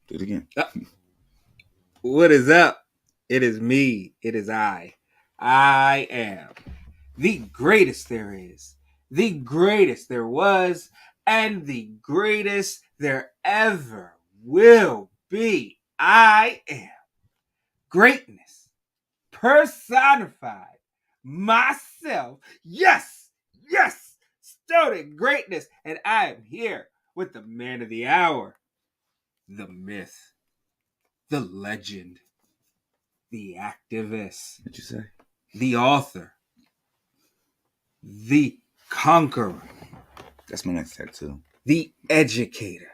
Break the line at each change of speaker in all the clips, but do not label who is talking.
Do it again.
What is up? It is me. It is I. I am the greatest there is, the greatest there was, and the greatest there ever will be. I am greatness personified. Myself. Yes, yes, Stoney greatness. And I am here with the man of the hour, the myth, the legend, the activist,
What'd you say?
the author, the conqueror,
That's my next tattoo.
the educator,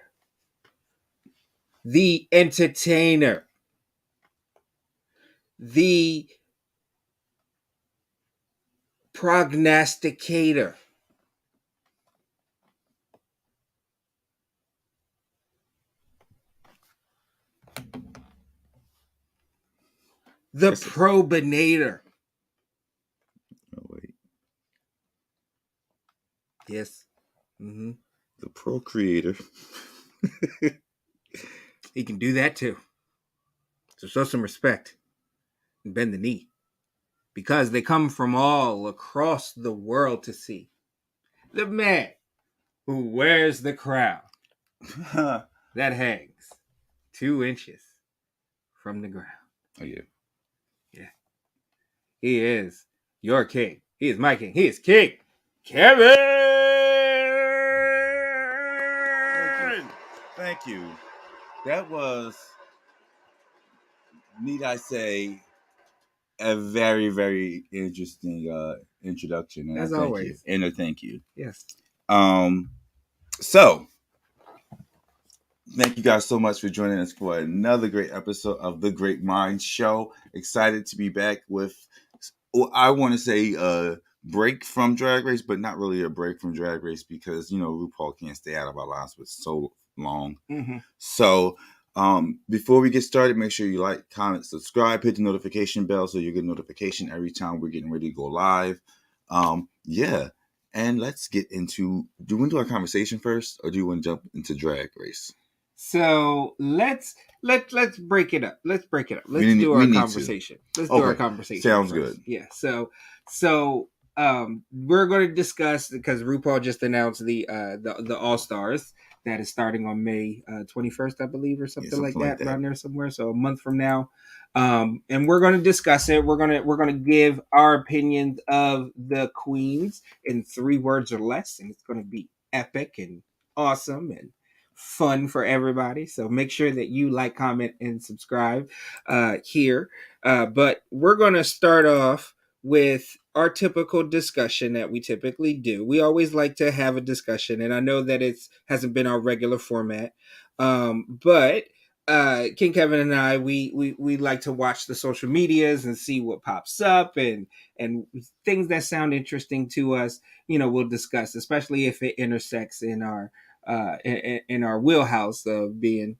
the entertainer, the prognosticator, the
That's
probinator.
Oh wait,
Yes. Mm-hmm.
the procreator.
He can do that too. So show some respect and bend the knee. Because they come from all across the world to see the man who wears the crown
Oh
that hangs 2 inches from the ground.
yeah.
Yeah. He is your king. He is my king. He is King Kevyn.
Thank you. That was, need I say, a very, very interesting introduction, and
As
I thank you.
always.
And I thank you.
Yes.
So thank you guys so much for joining us for another great episode of the GreatMines Show. Excited to be back with, I want to say, a break from Drag Race, but not really a break from Drag Race because, RuPaul can't stay out of our lives for so long.
Mm-hmm.
So before we get started, make sure you like, comment, subscribe, hit the notification bell so you get notification every time we're getting ready to go live. Yeah. And let's get into, do you want to do our conversation first, or do you want to jump into Drag Race?
So let's break it up. Let's break it up. Let's
We
do our
need to.
conversation. Let's do our
Okay.
conversation.
Sounds
first.
good.
Yeah. So we're going to discuss, because RuPaul just announced the All Stars that is starting on May 21st, I believe, or something like that, around there somewhere. So a month from now. And we're going to discuss it. We're going to give our opinions of the queens in 3 words or less, and it's going to be epic and awesome and fun for everybody. So make sure that you like, comment, and subscribe here. But we're going to start off with our typical discussion that we typically do. We always like to have a discussion, and I know that it hasn't been our regular format, but King Kevyn and I, we like to watch the social medias and see what pops up, and things that sound interesting to us. We'll discuss, especially if it intersects in our wheelhouse of being,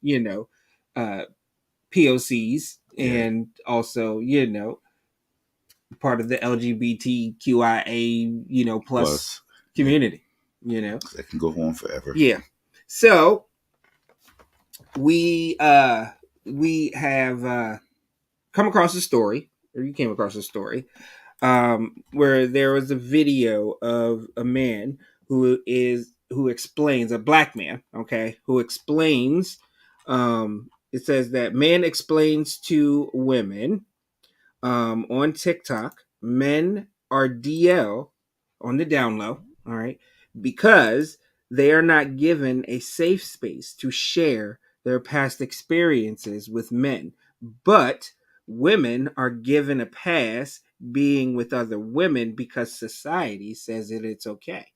POCs, and also, part of the LGBTQIA, plus community,
That can go on forever.
Yeah. So we have come across a story, or you came across a story, where there was a video of a man who explains, a black man, okay, who explains. It says that man explains to women on TikTok, men are DL on the down low, all right, because they are not given a safe space to share their past experiences with men, but women are given a pass being with other women because society says that it's okay.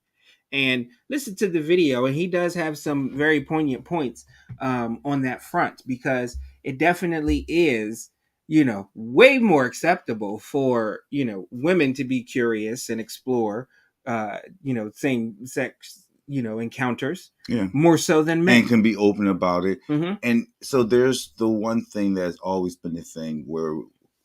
And listen to the video, and he does have some very poignant points on that front, because it definitely is, way more acceptable for, women to be curious and explore, same sex, encounters, more so than men,
and can be open about it.
Mm-hmm.
And so there's the one thing that's always been the thing where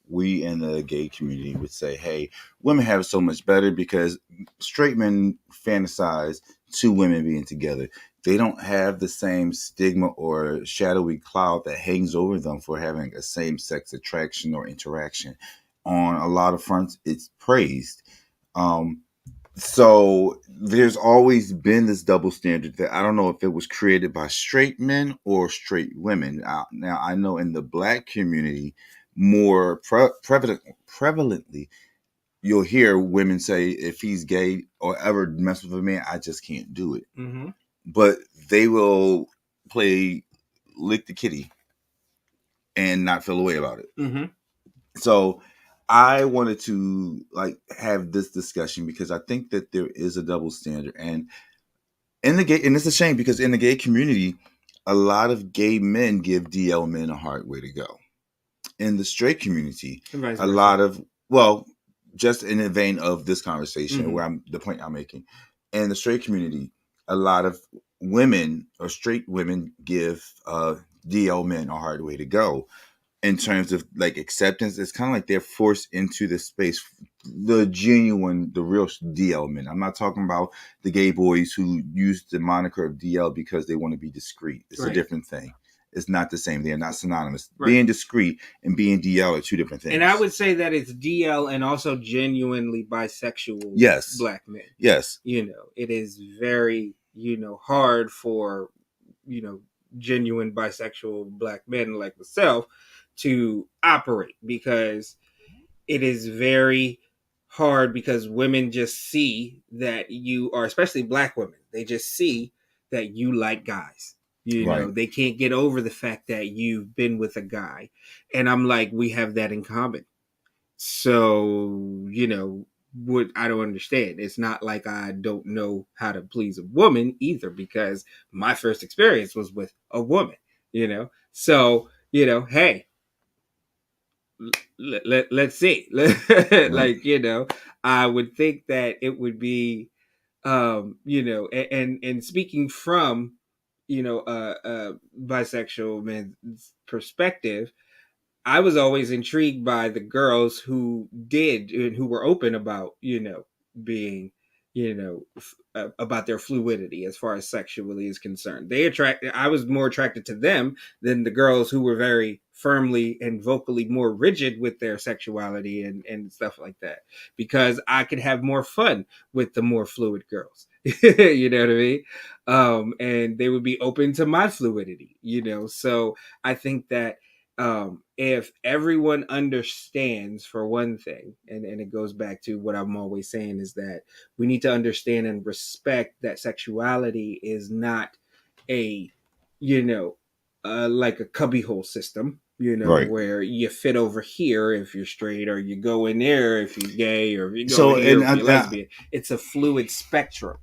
we in the gay community would say, hey, women have it so much better because straight men fantasize 2 women being together. they don't have the same stigma or shadowy cloud that hangs over them for having a same-sex attraction or interaction. On a lot of fronts, it's praised. Um, so there's always been this double standard that I don't know if it was created by straight men or straight women. Now I know in the black community, more prevalently, you'll hear women say, if he's gay or ever mess with a man, I just can't do it.
Mm-hmm.
But they will play lick the kitty and not feel a way about it.
Mm-hmm.
So I wanted to like have this discussion because I think that there is a double standard, and in the gay, and it's a shame because in the gay community, a lot of gay men give DL men a hard way to go. In the straight community,
And vice
a
versa.
lot of, well, just in the vein of this conversation,
Mhm.
where the point I'm making, in the straight community, a lot of women or straight women give DL men a hard way to go. In terms of like acceptance, it's kind of like they're forced into the space, the genuine, the real DL men. I'm not talking about the gay boys who use the moniker of DL because they want to be discreet. It's a
Right.
different thing. It's not the same. They are not synonymous.
Right.
Being discreet and being DL are two different things.
And I would say that it's DL and also genuinely bisexual
Yes.
black men.
Yes.
You know, it is very, hard for, genuine bisexual black men like myself to operate, because it is very hard, because women just see that you are, especially black women, they just see that you like guys.
Right.
They can't get over the fact that you've been with a guy. And I'm like, we have that in common. So, what I don't understand. It's not like I don't know how to please a woman either, because my first experience was with a woman, So, hey, let's see. Like, I would think that it would be, and speaking from, bisexual men's perspective, I was always intrigued by the girls who did and who were open about, being, about their fluidity as far as sexually is concerned. I was more attracted to them than the girls who were very firmly and vocally more rigid with their sexuality and stuff like that, because I could have more fun with the more fluid girls. You know what I mean? And they would be open to my fluidity, So I think that if everyone understands, for one thing, and it goes back to what I'm always saying, is that we need to understand and respect that sexuality is not a, like a cubbyhole system,
Right.
where you fit over here if you're straight, or you go in there if you're gay, or if you go in here if you're lesbian. It's a fluid spectrum.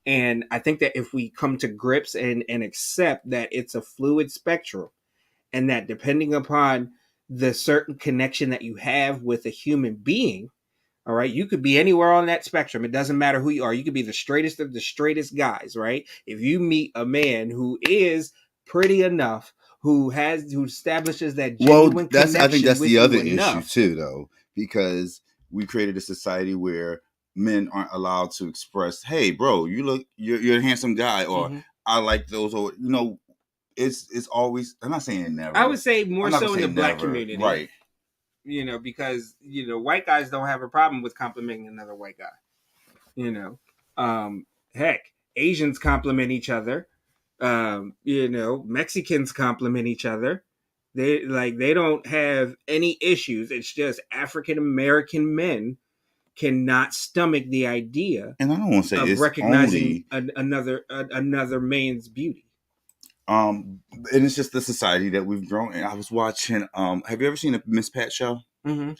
And I think that if we come to grips and accept that it's a fluid spectrum, and that depending upon the certain connection that you have with a human being, all right, you could be anywhere on that spectrum. It doesn't matter who you are. You could be the straightest of the straightest guys, right? If you meet a man who is pretty enough, who establishes that genuine connection,
I think that's
with
the other
you
issue
enough,
too, though, because we created a society where men aren't allowed to express, "Hey, bro, you're a handsome guy," or "I like those," or it's always. I'm not saying never.
I would say more
I'm not
so
gonna
in
say
the black
never,
community,
right?
Because white guys don't have a problem with complimenting another white guy. Heck, Asians compliment each other. Mexicans compliment each other. They don't have any issues. It's just African American men cannot stomach the idea,
and I don't want to say
of
it's
recognizing
only
another man's beauty.
and it's just the society that we've grown in. I was watching. Have you ever seen a Miss Pat show?
Mm-hmm.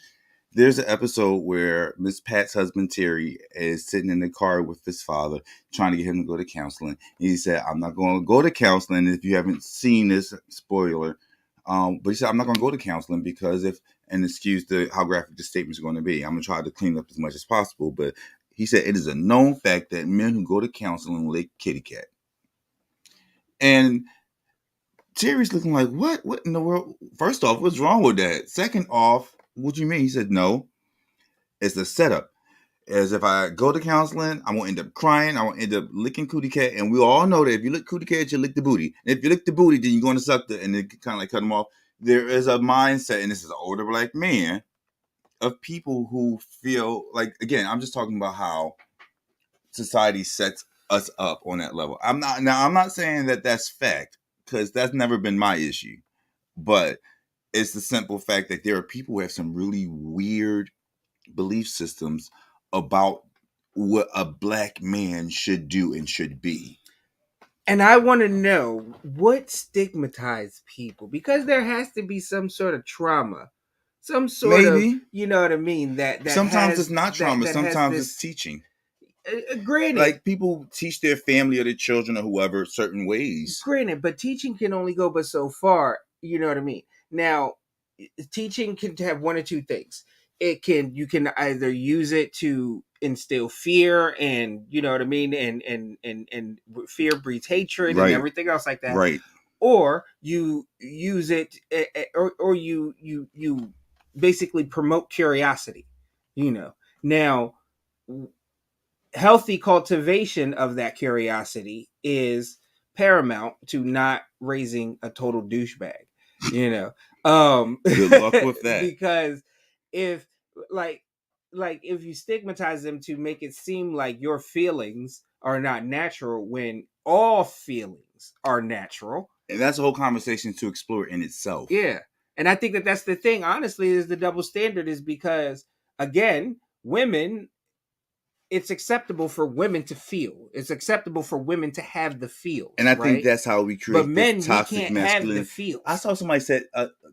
There's an episode where Miss Pat's husband Terry is sitting in the car with his father, trying to get him to go to counseling. And he said, "I'm not going to go to counseling." If you haven't seen this, spoiler. But he said, "I'm not going to go to counseling because if," and excuse how graphic the statement is going to be, "I'm going to try to clean up as much as possible." But he said, "It is a known fact that men who go to counseling lick kitty cat." And Terry's looking like, "What? What in the world? First off, what's wrong with that? Second off, what do you mean?" He said, "No, it's a setup." As if I go to counseling, I'm gonna end up crying. I'm gonna end up licking cootie cat, and we all know that if you lick cootie cat, you lick the booty. And if you lick the booty, then you're gonna suck the, and then kind of like cut them off. There is a mindset, and this is an older black man of people who feel like, again, I'm just talking about how society sets us up on that level. I'm not saying that that's fact, because that's never been my issue, but it's the simple fact that there are people who have some really weird belief systems about what a black man should do and should be.
And I want to know what stigmatized people, because there has to be some sort of trauma, some sort of,
Maybe.
you know what I mean, that
Sometimes
has
it's not trauma.
that has
Sometimes
this.
it's teaching.
Granted,
Like, people teach their family or their children or whoever certain ways.
Granted, but teaching can only go but so far. You know what I mean? Now, teaching can have one or two things. You can either use it to instill fear, and you know what I mean, and fear breeds hatred and
Right.
everything else like that.
Right.
Or you use it, or you basically promote curiosity. You know, now healthy cultivation of that curiosity is paramount to not raising a total douchebag, you know.
Good luck with that.
Because if like if you stigmatize them to make it seem like your feelings are not natural when all feelings are natural,
and that's a whole conversation to explore in itself.
yeah. And I think that that's the thing, honestly, is the double standard, is because, again, women, it's acceptable for women to feel. It's acceptable for women to have the feels.
And I
right?
think that's how we create
But men,
this toxic
we can't
masculinity.
have the feels.
I saw somebody said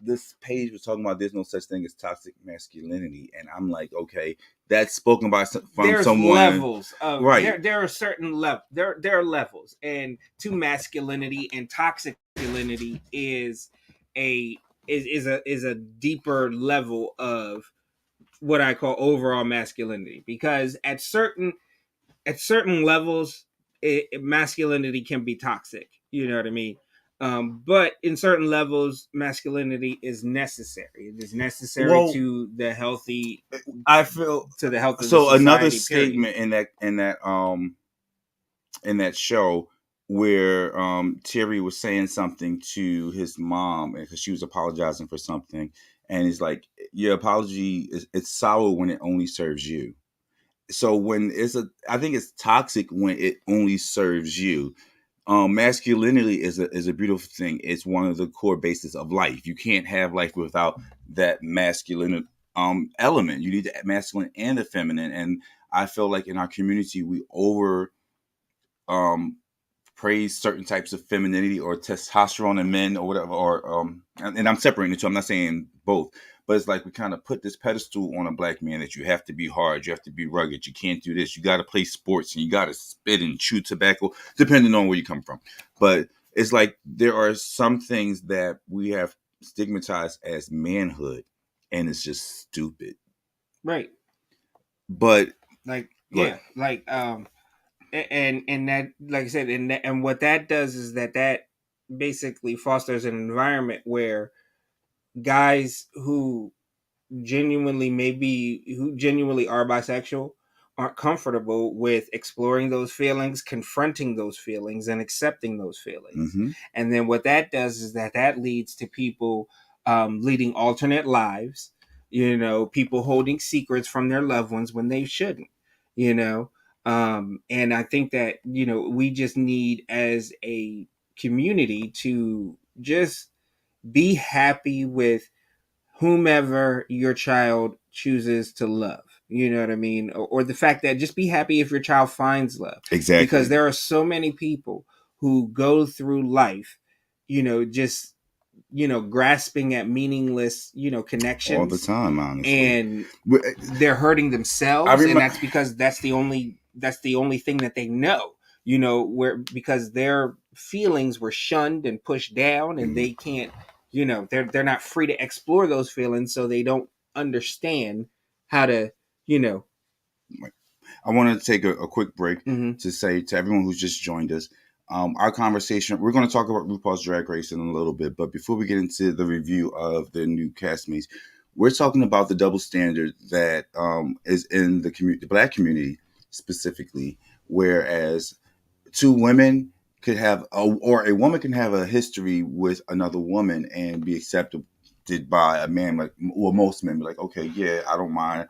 this page was talking about there's no such thing as toxic masculinity, and I'm like, okay, that's spoken by from
There's
someone.
Levels of
right.
There are certain levels. There are levels, and to masculinity and toxic masculinity is a deeper level of what I call overall masculinity, because at certain levels, masculinity can be toxic. You know what I mean? But in certain levels, masculinity is necessary. It is necessary to the healthy.
I feel
to the health of
so.
The society,
another
period.
statement in that show where Terry was saying something to his mom because she was apologizing for something, and he's like, "Your apology it's sour when it only serves you." So when I think it's toxic when it only serves you. Masculinity is a beautiful thing. It's one of the core bases of life. You can't have life without that masculine element. You need the masculine and the feminine. And I feel like in our community we over praise certain types of femininity or testosterone in men or whatever, or and I'm separating the two. I'm not saying both, but it's like we kind of put this pedestal on a black man that you have to be hard, you have to be rugged, you can't do this, you got to play sports, and you got to spit and chew tobacco, depending on where you come from. But it's like there are some things that we have stigmatized as manhood, and it's just stupid.
Right.
But
like, yeah, like and that, like I said, and what that does is that basically fosters an environment where guys who genuinely are bisexual aren't comfortable with exploring those feelings, confronting those feelings, and accepting those feelings.
Mm-hmm.
And then what that does is that leads to people leading alternate lives, people holding secrets from their loved ones when they shouldn't, and I think that, we just need, as a community, to just be happy with whomever your child chooses to love. You know what I mean? Or the fact that just be happy if your child finds love.
Exactly.
Because there are so many people who go through life, just, grasping at meaningless, connections
all the time, honestly.
And they're hurting themselves. And that's because that's the only thing that they know, because their feelings were shunned and pushed down, and they can't, they're not free to explore those feelings, so they don't understand how to,
I want to take a quick break to say to everyone who's just joined us, our conversation, we're going to talk about RuPaul's Drag Race in a little bit, but before we get into the review of the new castmates, We're talking about the double standard that is in the black community specifically, whereas two women could have or a woman can have a history with another woman and be accepted by a man. Like, well, most men be like, okay, yeah, I don't mind.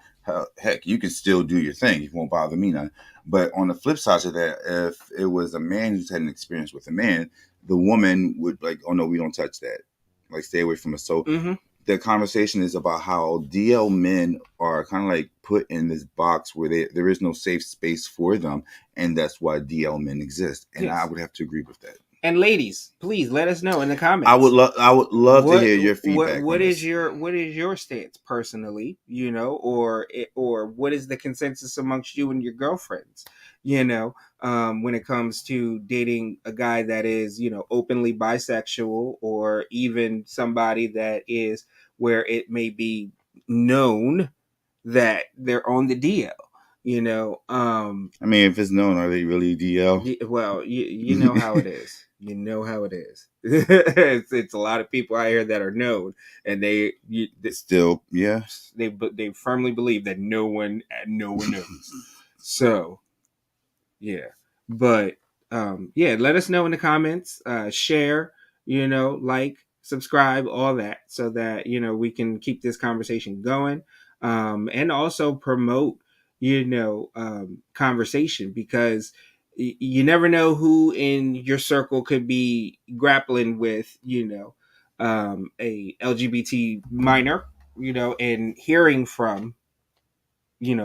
Heck, you can still do your thing. It won't bother me none. But on the flip side of that, if it was a man who's had an experience with a man, the woman would like, oh no, we don't touch that. Like, stay away from us. So
Mm-hmm.
the conversation is about how DL men are kind of like put in this box where there is no safe space for them, and that's why DL men exist. And I
Yes.
would have to agree with that.
And ladies, please let us know in the comments.
I would love to hear your feedback.
What
on
is
this.
your stance personally? Or what is the consensus amongst you and your girlfriends? When it comes to dating a guy that is openly bisexual, or even somebody that is where it may be known that they're on the DL.
I mean, if it's known, are they really DL?
Well, you know how it is. You know how it is. It's a lot of people out here that are known, and
Still, yeah.
they firmly believe that no one knows. So yeah, but yeah, let us know in the comments. Share, like, subscribe, all that, so that we can keep this conversation going, and also promote conversation, because you never know who in your circle could be grappling with a LGBT minor, and hearing from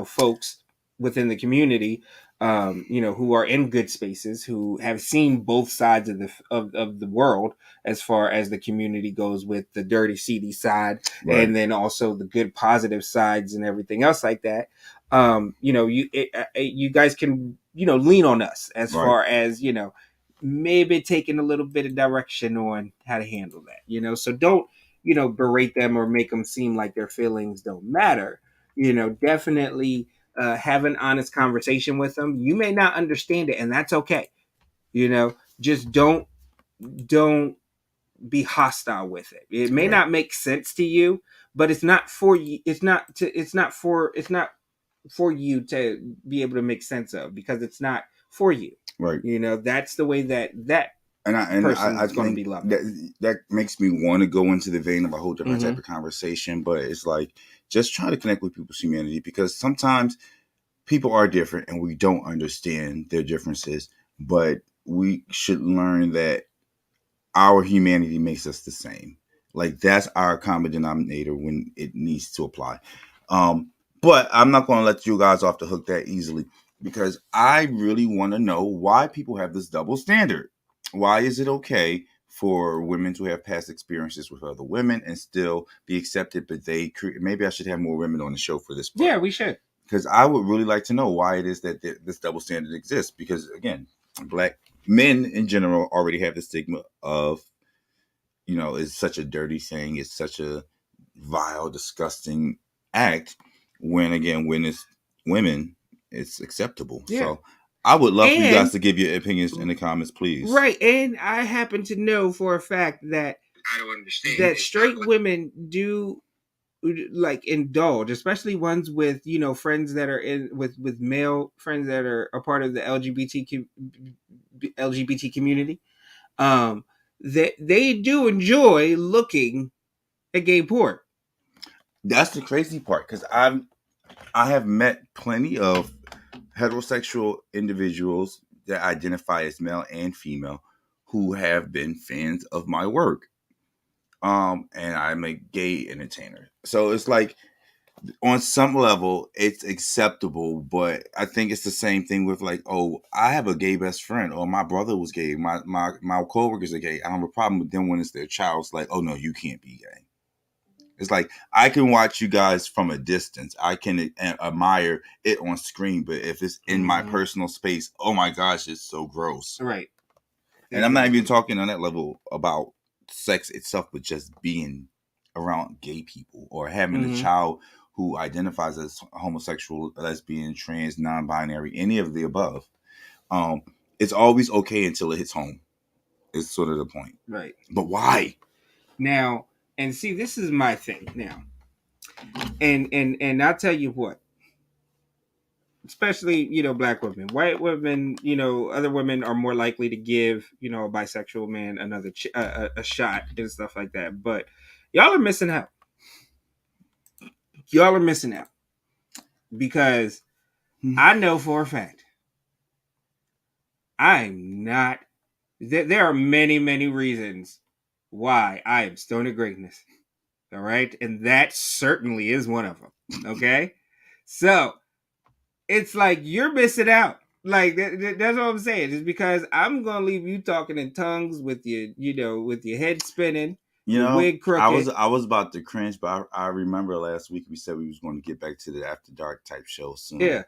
folks within the community, who are in good spaces, who have seen both sides of the world, as far as the community goes, with the dirty, seedy side,
Right.
and then also the good, positive sides and everything else like that. You guys can lean on us as
Right.
far as maybe taking a little bit of direction on how to handle that. So don't berate them or make them seem like their feelings don't matter. Definitely have an honest conversation with them. You may not understand it, and that's okay. Just don't be hostile with it. It may
Right.
not make sense to you, but it's not for you. It's not for you to be able to make sense of, because it's not for you.
Right.
That's the way that
I
going to be
think
loved.
that makes me want to go into the vein of a whole different type of conversation, but it's like just try to connect with people's humanity, because sometimes people are different and we don't understand their differences, but we should learn that our humanity makes us the same. Like, that's our common denominator when it needs to apply. But I'm not going to let you guys off the hook that easily, because I really want to know why people have this double standard. Why is it okay for women to have past experiences with other women and still be accepted, but maybe I should have more women on the show for this part.
Yeah, we should.
Because I would really like to know why it is that this double standard exists. Because again, black men in general already have the stigma of, it's such a dirty thing. It's such a vile, disgusting act. When it's women, it's acceptable. Yeah. So I would love for you guys to give your opinions in the comments, please.
Right. And I happen to know for a fact that
I don't understand
that straight women do like indulge, especially ones with friends that are with male friends that are a part of the LGBT community. They do enjoy looking at gay porn.
That's the crazy part, because I have met plenty of heterosexual individuals that identify as male and female who have been fans of my work. And I'm a gay entertainer. So it's like, on some level, it's acceptable, but I think it's the same thing with like, oh, I have a gay best friend, or my brother was gay, my coworkers are gay. I don't have a problem with them when it's their child. It's like, oh no, you can't be gay. It's like, I can watch you guys from a distance. I can admire it on screen, but if it's in my personal space, oh my gosh, it's so gross.
Right.
And I'm not even talking on that level about sex itself, but just being around gay people or having a child who identifies as homosexual, lesbian, trans, non-binary, any of the above. It's always okay until it hits home. It's sort of the point.
Right.
But why?
Now, and see, this is my thing now. And I'll tell you what, especially, black women, white women, other women are more likely to give, a bisexual man another a shot and stuff like that. But y'all are missing out. Y'all are missing out because I know for a fact I'm not. There are many, many reasons why I am Stoney Greatness. All right. And that certainly is one of them. Okay. So it's like you're missing out. Like that's what I'm saying. It's because I'm gonna leave you talking in tongues with with your head spinning, your wig crooked.
I was about to cringe, but I remember last week we said we was going to get back to the After Dark type show soon.
Yeah.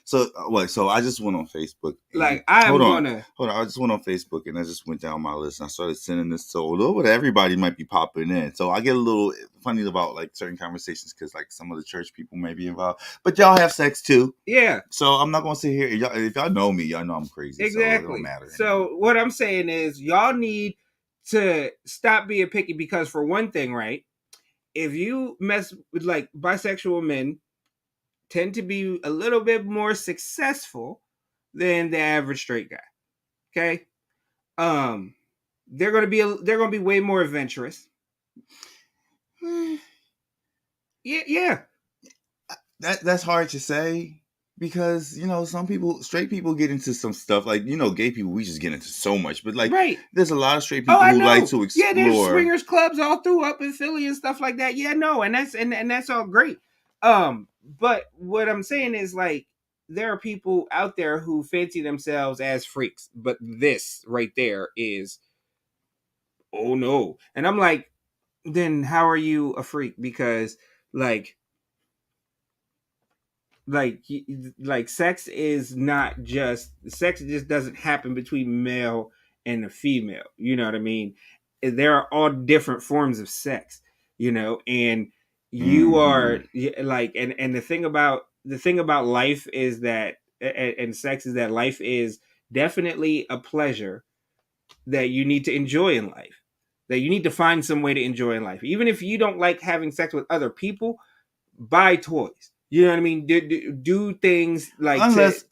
So so I just went on Facebook.
Like hold on.
I just went on Facebook and I just went down my list and I started sending this to a little bit. Everybody might be popping in, so I get a little funny about like certain conversations because like some of the church people may be involved, but y'all have sex too.
Yeah.
So I'm not gonna sit here. If y'all know me, y'all know I'm crazy.
Exactly.
So it don't matter.
So what I'm saying is y'all need to stop being picky because for one thing, right? If you mess with like bisexual men, tend to be a little bit more successful than the average straight guy. Okay, they're gonna be way more adventurous. Yeah.
That's hard to say because some people, straight people, get into some stuff like gay people. We just get into so much, but like there's a lot of straight people who like to explore.
Yeah, there's swingers clubs all through up in Philly and stuff like that. Yeah, no, and that's all great. But what I'm saying is like there are people out there who fancy themselves as freaks, but this right there is, oh no. And I'm like, then how are you a freak? Because like sex is not just sex. Just doesn't happen between male and a female. You know what I mean? There are all different forms of sex. And you are like, and the thing about life is that, and sex is that life is definitely a pleasure that you need to enjoy in life. That you need to find some way to enjoy in life, even if you don't like having sex with other people. Buy toys. You know what I mean? Do things like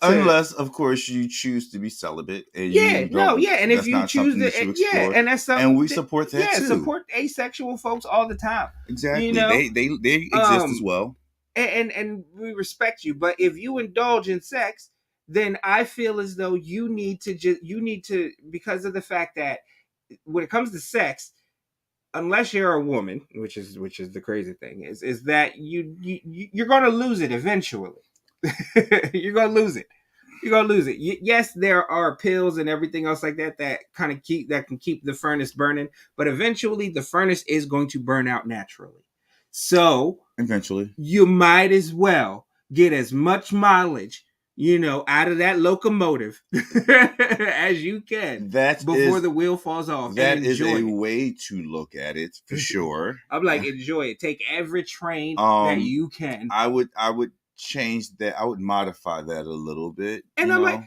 unless of course you choose to be celibate. And
and if you choose to, and that's something,
and we support that too.
Support asexual folks all the time.
Exactly, they exist as well,
and we respect you. But if you indulge in sex, then I feel as though you need to because of the fact that when it comes to sex, unless you're a woman, which is the crazy thing, is that you're going to lose it eventually. You're going to lose it. You're going to lose it. Yes, there are pills and everything else like that kind of can keep the furnace burning, but eventually the furnace is going to burn out naturally. So
eventually
you might as well get as much mileage out of that locomotive as you can before the wheel falls off.
That is a way to look at it for sure.
I'm like, enjoy it. Take every train that you can.
I would change that. I would modify that a little bit.
And I'm like,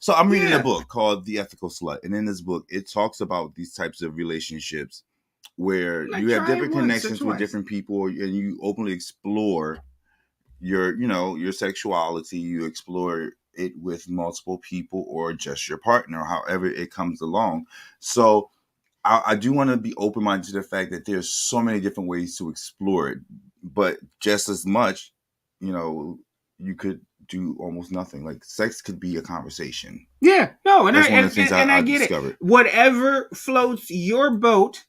so I'm reading a book called The Ethical Slut, and in this book, it talks about these types of relationships where you have different connections with different people, and you openly explore your sexuality. You explore it with multiple people or just your partner, however it comes along. So I do want to be open-minded to the fact that there's so many different ways to explore it, but just as much, you could do almost nothing. Like sex could be a conversation.
Yeah, no, and I get discovered. It. Whatever floats your boat,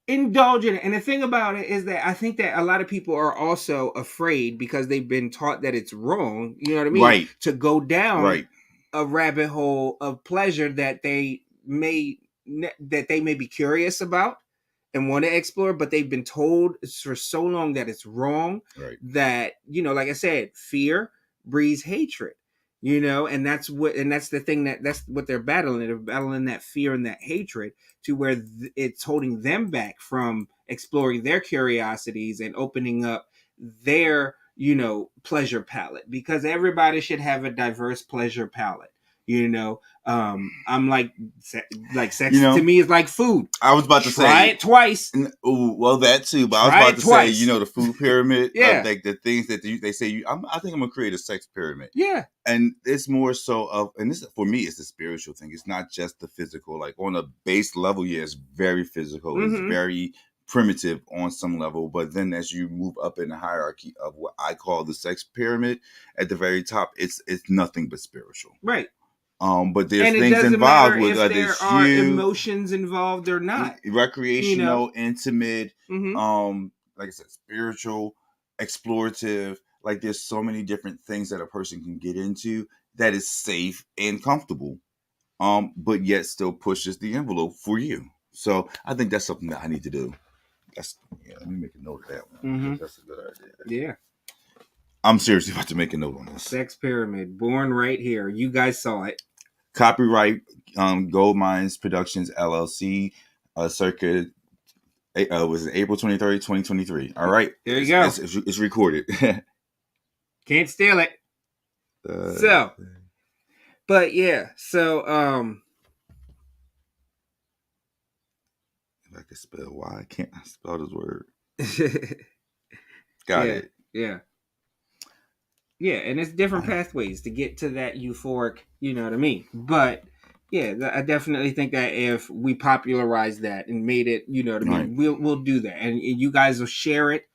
indulge in it. And the thing about it is that I think that a lot of people are also afraid because they've been taught that it's wrong, you know what I mean?
Right.
To go down a rabbit hole of pleasure that they may be curious about and want to explore, but they've been told for so long that it's wrong, that, like I said, fear breeds hatred. And that's the thing that's what they're battling. They're battling that fear and that hatred to where it's holding them back from exploring their curiosities and opening up their, pleasure palette, because everybody should have a diverse pleasure palette. You know, I'm like sex
You know,
to me is like food.
I was about to
Try
say
it twice.
Oh, well, that too. But I was
Try
about
it
to say,
twice.
the food pyramid of
Yeah.
like the things that they say. I think I'm gonna create a sex pyramid.
Yeah.
And it's more so of, and this for me, it's a spiritual thing. It's not just the physical. Like on a base level, yeah, it's very physical. It's very primitive on some level. But then as you move up in the hierarchy of what I call the sex pyramid, at the very top, it's nothing but spiritual.
Right.
But there's
And it
things
doesn't
involved
matter
with
if there
it's
are
you,
emotions involved or not.
recreational, intimate,
Mm-hmm.
like I said, spiritual, explorative. Like there's so many different things that a person can get into that is safe and comfortable, but yet still pushes the envelope for you. So I think that's something that I need to do. Let me make a note of that one.
Mm-hmm.
That's a good idea.
Yeah.
I'm seriously about to make a note on this.
Sex pyramid, born right here. You guys saw it.
Copyright, GreatMines Productions LLC, circa. Was it April 23rd, 2023? All right.
There you go.
It's recorded.
Can't steal it. So, but yeah, so
if I can spell, why can't I spell this word? Got it.
Yeah. Yeah, and it's different pathways to get to that euphoric, you know what I mean? But yeah, I definitely think that if we popularize that and made it, you know what I mean, we'll do that, and you guys will share it,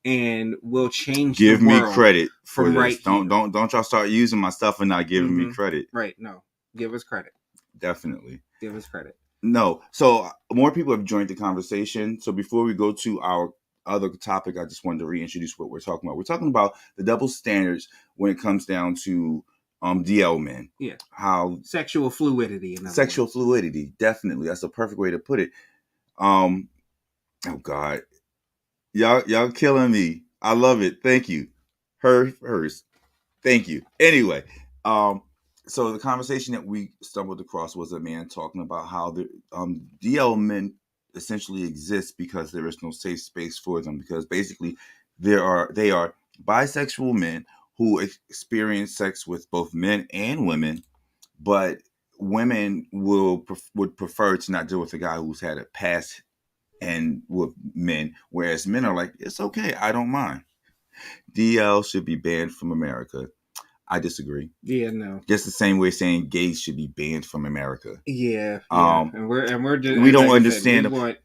and we'll change.
Give
the
me
world
credit for
from
this.
Right
don't y'all start using my stuff and not giving me credit.
Right? No, give us credit.
Definitely
give us credit.
No, so more people have joined the conversation. So before we go to our other topic, I just wanted to reintroduce what we're talking about. We're talking about the double standards when it comes down to DL men.
Yeah.
How
sexual fluidity.
Fluidity, definitely. That's a perfect way to put it. Oh God. Y'all killing me. I love it. Thank you. Hers. Thank you. Anyway, so the conversation that we stumbled across was a man talking about how the DL men essentially exist because there is no safe space for them, because basically they are bisexual men who experience sex with both men and women, but women would prefer to not deal with a guy who's had a past and with men, whereas men are like, it's okay, I don't mind. DL should be banned from America. I disagree.
Yeah, no.
Just the same way saying gays should be banned from America.
Yeah. And we're just,
we don't understand.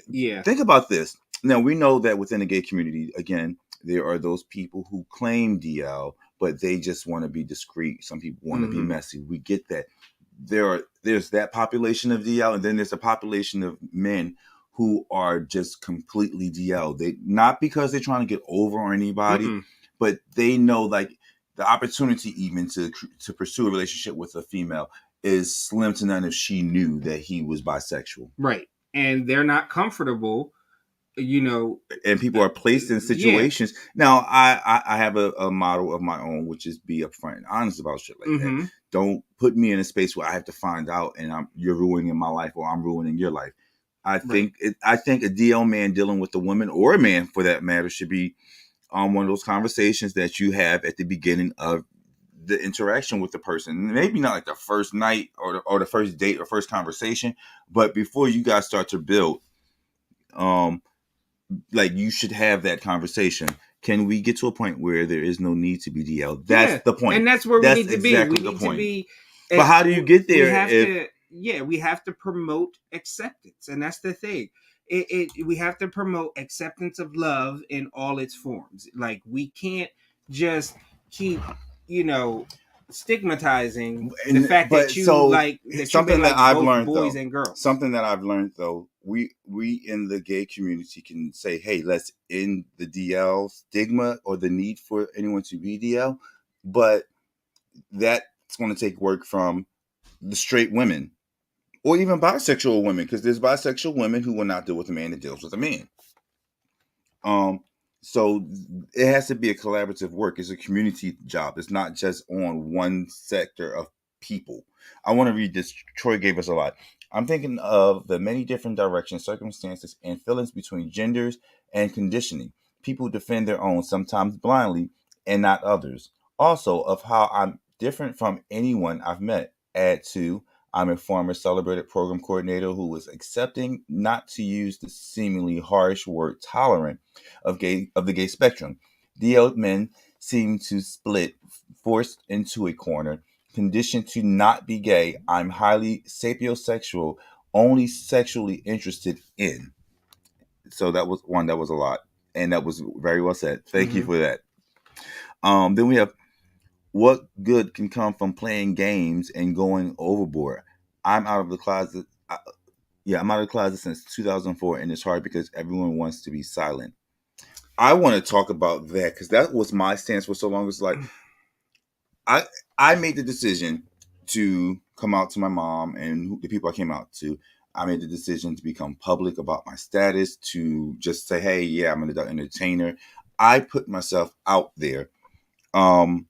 Yeah.
Think about this. Now we know that within the gay community, again, there are those people who claim DL, but they just want to be discreet. Some people want to be messy. We get that. There's that population of DL, and then there's a population of men who are just completely DL. They not because they're trying to get over on anybody, but they know like the opportunity even to pursue a relationship with a female is slim to none if she knew that he was bisexual.
Right. And they're not comfortable, you know.
And people are placed in situations. Yeah. Now, I have a model of my own, which is be upfront and honest about shit like that. Don't put me in a space where I have to find out and you're ruining my life or I'm ruining your life. I think a DL man dealing with a woman, or a man for that matter, should be one of those conversations that you have at the beginning of the interaction with the person. Maybe not like the first night or the first date or first conversation, but before you guys start to build, like you should have that conversation. Can we get to a point where there is no need to be DL? That's the point.
And that's where we need to be. We need to be.
But how do you get there?
We have to promote acceptance. And that's the thing. We have to promote acceptance of love in all its forms. Like we can't just keep, stigmatizing the fact that you
something that I've learned
boys and girls.
Something that I've learned though, we in the gay community can say, hey, let's end the DL stigma or the need for anyone to be DL, but that's going to take work from the straight women. Or even bisexual women, because there's bisexual women who will not deal with a man that deals with a man. So it has to be a collaborative work. It's a community job. It's not just on one sector of people. I want to read this. Troy gave us a lot. I'm thinking of the many different directions, circumstances, and feelings between genders and conditioning. People defend their own, sometimes blindly, and not others. Also, of how I'm different from anyone I've met. Add to, I'm a former celebrated program coordinator who was accepting, not to use the seemingly harsh word tolerant, of the gay spectrum. DL men seem to split, forced into a corner, conditioned to not be gay. I'm highly sapiosexual, only sexually interested in. So that was one, that was a lot. And that was very well said. Thank you for that. Then we have, what good can come from playing games and going overboard? I'm out of the closet. I'm out of the closet since 2004, and it's hard because everyone wants to be silent. I want to talk about that because that was my stance for so long. It's like I I made the decision to come out to my mom and the people I came out to. I made the decision to become public about my status, to just say, hey, yeah, I'm an adult entertainer. I put myself out there. Um,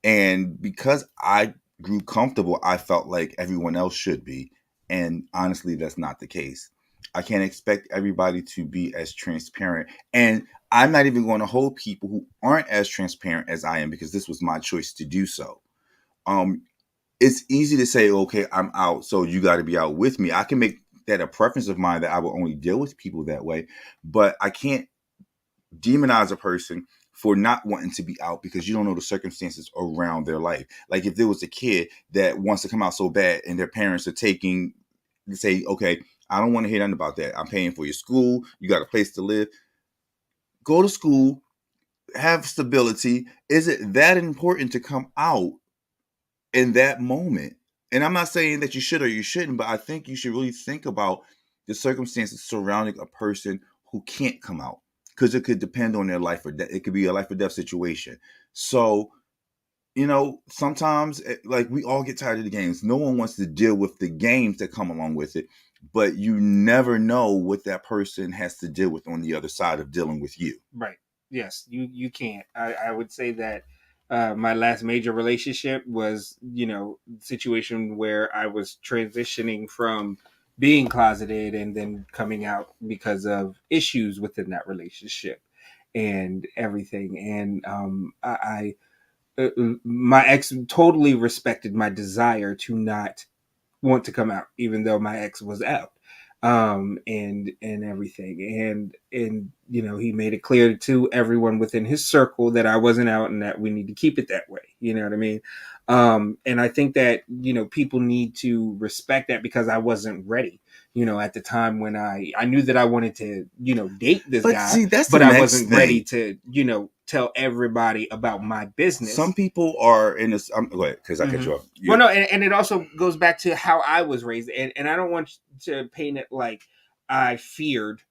And because I grew comfortable, I felt like everyone else should be. And honestly, that's not the case. I can't expect everybody to be as transparent. And I'm not even going to hold people who aren't as transparent as I am because this was my choice to do so. Um, it's easy to say, okay, I'm out, so you got to be out with me. I can make that a preference of mine that I will only deal with people that way, but I can't demonize a person for not wanting to be out because you don't know the circumstances around their life. Like if there was a kid that wants to come out so bad and their parents are taking, say, okay, I don't want to hear nothing about that. I'm paying for your school. You got a place to live. Go to school, have stability. Is it that important to come out in that moment? And I'm not saying that you should or you shouldn't, but I think you should really think about the circumstances surrounding a person who can't come out because it could depend on their life or death. It could be a life or death situation. So, sometimes like we all get tired of the games. No one wants to deal with the games that come along with it, but you never know what that person has to deal with on the other side of dealing with you.
Right. Yes, you can't. I would say that my last major relationship was, situation where I was transitioning from being closeted and then coming out because of issues within that relationship and everything. And my ex totally respected my desire to not want to come out, even though my ex was out, and everything, and he made it clear to everyone within his circle that I wasn't out and that we need to keep it that way. You know what I mean? And I think that people need to respect that because I wasn't ready. At the time when I knew that I wanted to date this
But
guy,
see, that's
but
the
I
next
wasn't ready
thing.
to tell everybody about my business.
Some people are in this. Go ahead, because I cut you off.
Well, no, and it also goes back to how I was raised, and I don't want to paint it like I feared,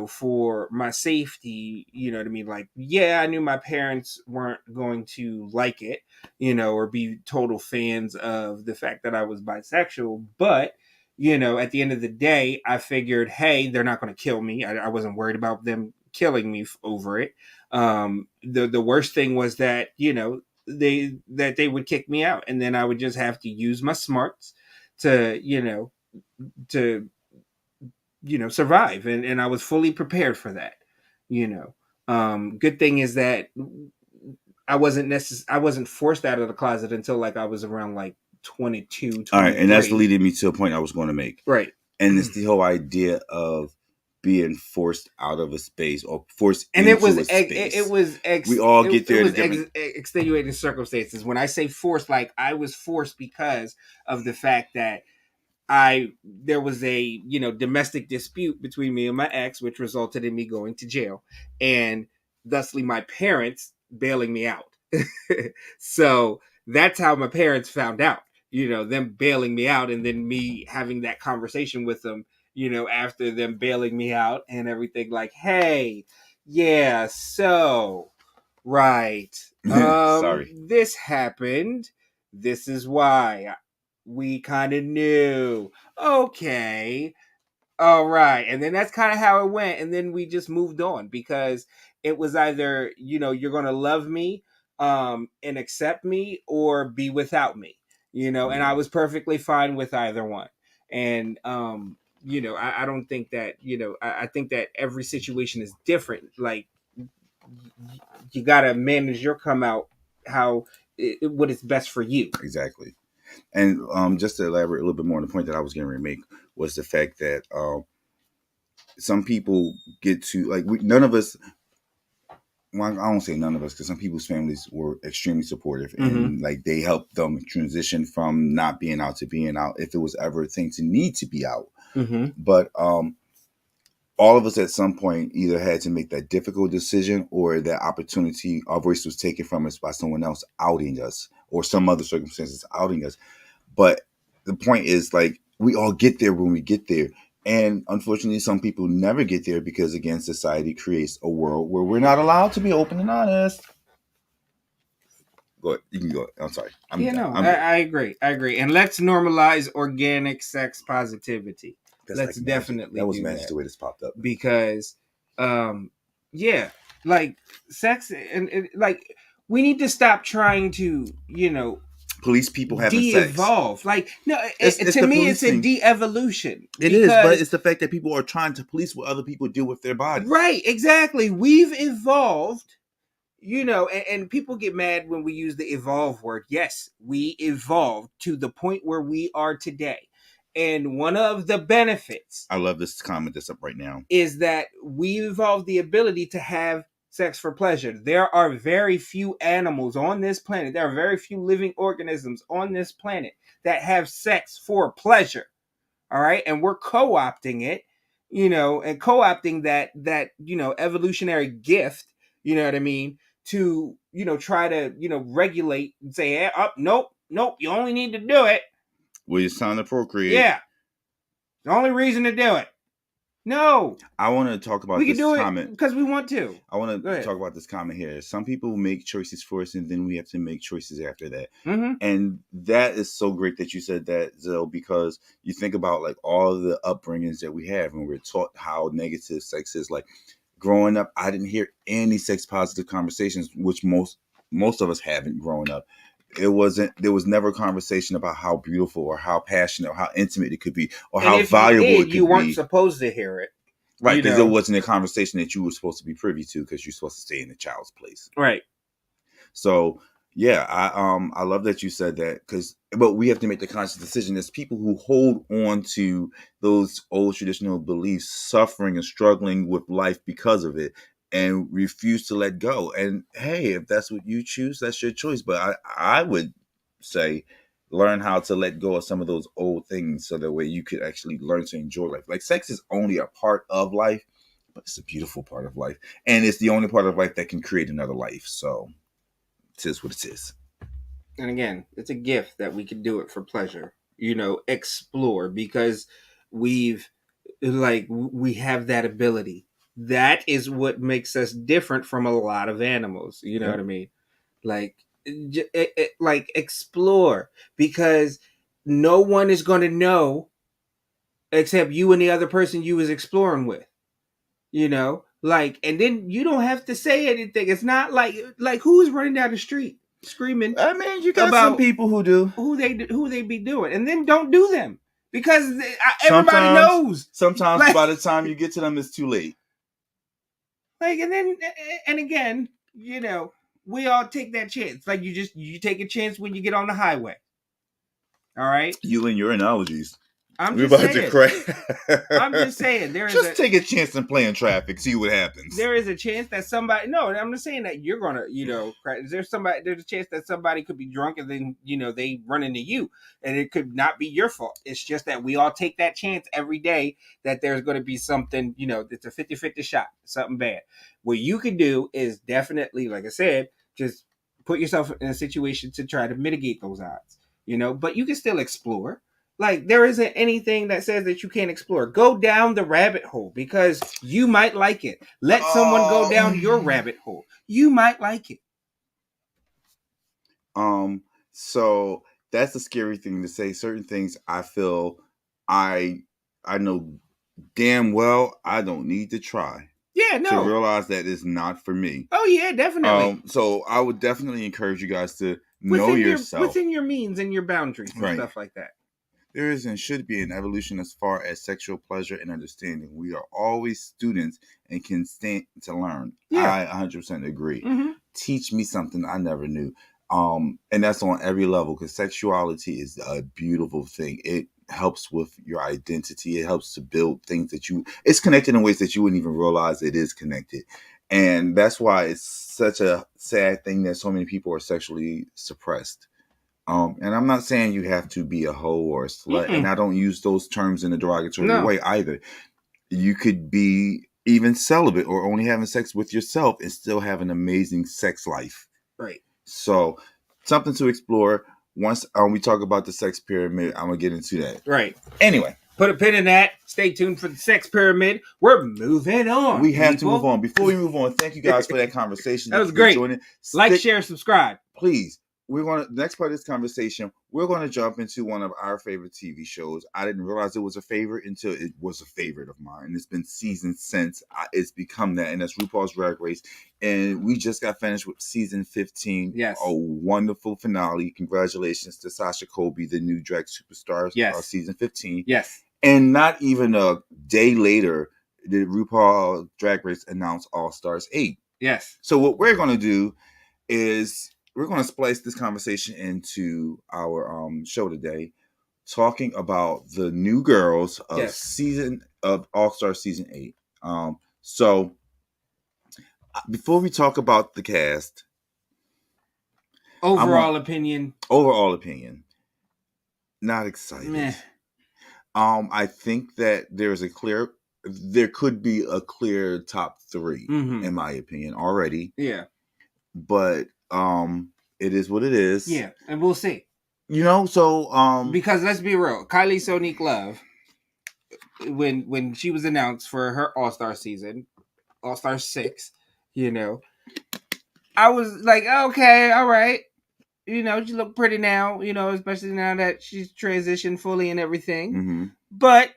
for my safety. You know what I mean? Like, yeah, I knew my parents weren't going to like it, or be total fans of the fact that I was bisexual, but at the end of the day, I figured, hey, they're not going to kill me. I wasn't worried about them killing me over it. The worst thing was that they would kick me out, and then I would just have to use my smarts to to survive, and I was fully prepared for that. Good thing is that I wasn't forced out of the closet until like I was around like 22,
All right, and that's
23.
leading me to a point I was going to make.
Right.
And it's the whole idea of being forced out of a space or forced
And
into a space. We all get there.
Extenuating circumstances. When I say forced, like I was forced because of the fact that there was a domestic dispute between me and my ex, which resulted in me going to jail, and thusly my parents bailing me out. So that's how my parents found out, them bailing me out, and then me having that conversation with them, after them bailing me out and everything, like, hey, yeah, so right,
Sorry.
this happened, this is why we kind of knew. Okay. All right. And then that's kind of how it went. And then we just moved on because it was either, you're going to love me and accept me or be without me, and I was perfectly fine with either one. And, I don't think that, I think that every situation is different. Like, you got to manage your come out how what is best for you.
Exactly. And just to elaborate a little bit more on the point that I was going to make was the fact that some people get to like none of us. Well, I don't say none of us because some people's families were extremely supportive and like they helped them transition from not being out to being out if it was ever a thing to need to be out. But all of us at some point either had to make that difficult decision or that opportunity, our voice was taken from us by someone else outing us or some other circumstances outing us. But the point is, like, we all get there when we get there. And unfortunately, some people never get there because, again, society creates a world where we're not allowed to be open and honest. Go ahead. You can go. I'm sorry.
I agree. And let's normalize organic sex positivity. Let's
like
definitely
that was
do
magic
that.
the way this popped up.
Because, yeah, like sex and like we need to stop trying to,
police people having
de-evolve.
sex.
Like, no, to me, it's a de-evolution.
It is, but it's the fact that people are trying to police what other people do with their bodies.
Right, exactly. We've evolved, and people get mad when we use the evolve word. Yes, we evolved to the point where we are today. And one of the benefits,
I love this comment that's up right now,
is that we evolved the ability to have sex for pleasure. There are very few animals on this planet. There are very few living organisms on this planet that have sex for pleasure. All right. And we're co-opting it, and co-opting that evolutionary gift, you know what I mean? To, try to, regulate and say, nope, you only need to do it.
Well, it's time to procreate.
Yeah. The only reason to do it. No.
I want to talk about
this
comment.
Because we want to.
I want to talk about this comment here. Some people make choices first and then we have to make choices after that. And that is so great that you said that, Zell, because you think about like all the upbringings that we have and we're taught how negative sex is. Like growing up, I didn't hear any sex positive conversations, which most of us haven't grown up. There was never a conversation about how beautiful or how passionate or how intimate it could be or how valuable it could be.
You weren't supposed to hear it.
Right, because it wasn't a conversation that you were supposed to be privy to because you're supposed to stay in the child's place.
Right.
So, yeah, I love that you said that but we have to make the conscious decision. There's people who hold on to those old traditional beliefs, suffering and struggling with life because of it, and refuse to let go. And hey, if that's what you choose, that's your choice. But I would say learn how to let go of some of those old things so that way you could actually learn to enjoy life. Like sex is only a part of life, but it's a beautiful part of life. And it's the only part of life that can create another life. So it is what it is.
And again, it's a gift that we can do it for pleasure, explore, because we have that ability. That is what makes us different from a lot of animals. You know what I mean? Like explore, because no one is going to know except you and the other person you was exploring with, and then you don't have to say anything. It's not like who's running down the street screaming.
I mean, you got some people who do
who they be doing, and then don't do them because everybody knows.
Sometimes by the time you get to them, it's too late.
And again, we all take that chance. Like you take a chance when you get on the highway. All right.
You and your analogies.
I'm just saying.
Take a chance and play in traffic. See what happens.
There is a chance that somebody. No, I'm not saying that you're gonna. There's a chance that somebody could be drunk and then they run into you, and it could not be your fault. It's just that we all take that chance every day that there's going to be something. It's a 50-50 shot, something bad. What you can do is definitely, like I said, just put yourself in a situation to try to mitigate those odds. But you can still explore. Like, there isn't anything that says that you can't explore. Go down the rabbit hole because you might like it. Let someone go down your rabbit hole. You might like it.
So that's a scary thing to say. Certain things I feel I know damn well I don't need to try.
Yeah, no.
To realize that it's not for me.
Oh, yeah, definitely.
So I would definitely encourage you guys to know yourself.
Within your means and your boundaries and stuff like that.
There is and should be an evolution as far as sexual pleasure and understanding. We are always students and can stand to learn. Yeah. I 100% agree. Teach me something I never knew. And that's on every level, because sexuality is a beautiful thing. It helps with your identity. It helps to build things that it's connected in ways that you wouldn't even realize it is connected. And that's why it's such a sad thing that so many people are sexually suppressed. And I'm not saying you have to be a hoe or a slut, and I don't use those terms in a derogatory way either. You could be even celibate or only having sex with yourself and still have an amazing sex life.
Right.
So, something to explore. Once we talk about the sex pyramid, I'm going to get into that.
Right.
Anyway.
Put a pin in that. Stay tuned for the sex pyramid. We're moving on.
We have to move on. Before we move on, thank you guys for that conversation.
That was great. Like, share, subscribe.
Please. Next part of this conversation, we're going to jump into one of our favorite TV shows. I didn't realize it was a favorite until it was a favorite of mine. It's been seasons since it's become that, and that's RuPaul's Drag Race. And we just got finished with season 15.
Yes.
A wonderful finale. Congratulations to Sasha Colby, the new drag superstar of season 15.
Yes.
And not even a day later did RuPaul Drag Race announce All Stars 8.
Yes.
So what we're going to do is we're going to splice this conversation into our show today, talking about the new girls of All Star season 8. So before we talk about the cast,
overall opinion,
not excited. Meh. I think that there could be a clear top 3 in my opinion already.
Yeah.
But it is what it is.
Yeah, and we'll see.
So
because let's be real, Kylie Sonique Love, when she was announced for her All-Star season, All-Star 6, I was like, okay, all right. She look pretty now, especially now that she's transitioned fully and everything.
Mm-hmm.
But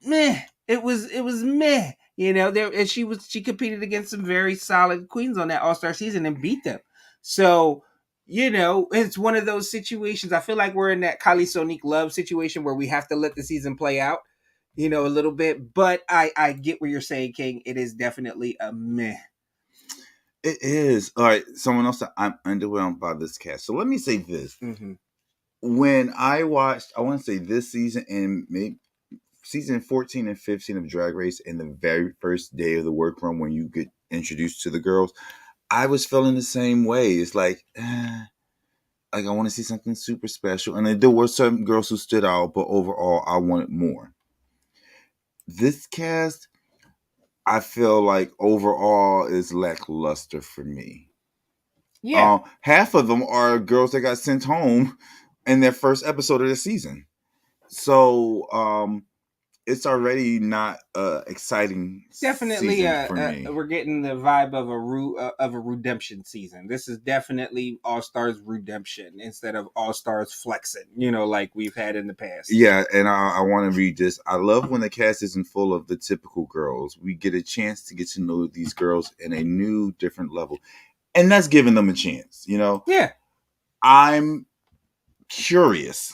meh, it was meh. And she competed against some very solid queens on that All-Star season and beat them. So, it's one of those situations. I feel like we're in that Kylie Sonique Love situation where we have to let the season play out, a little bit. But I get what you're saying, Kyng. It is definitely a meh.
It is. All right. Someone else said, I'm underwhelmed by this cast. So let me say this.
Mm-hmm.
When I watched, I want to say this season and maybe season 14 and 15 of Drag Race, in the very first day of the workroom when you get introduced to the girls, I was feeling the same way. It's like I want to see something super special. And there were certain girls who stood out, but overall, I wanted more. This cast, I feel like overall is lackluster for me.
Yeah.
Half of them are girls that got sent home in their first episode of the season. So, it's already not exciting.
Definitely,
for me.
We're getting the vibe of a redemption season. This is definitely All Stars redemption instead of All Stars flexing. Like we've had in the past.
Yeah, and I want to read this. I love when the cast isn't full of the typical girls. We get a chance to get to know these girls in a new, different level, and that's giving them a chance.
Yeah.
I'm curious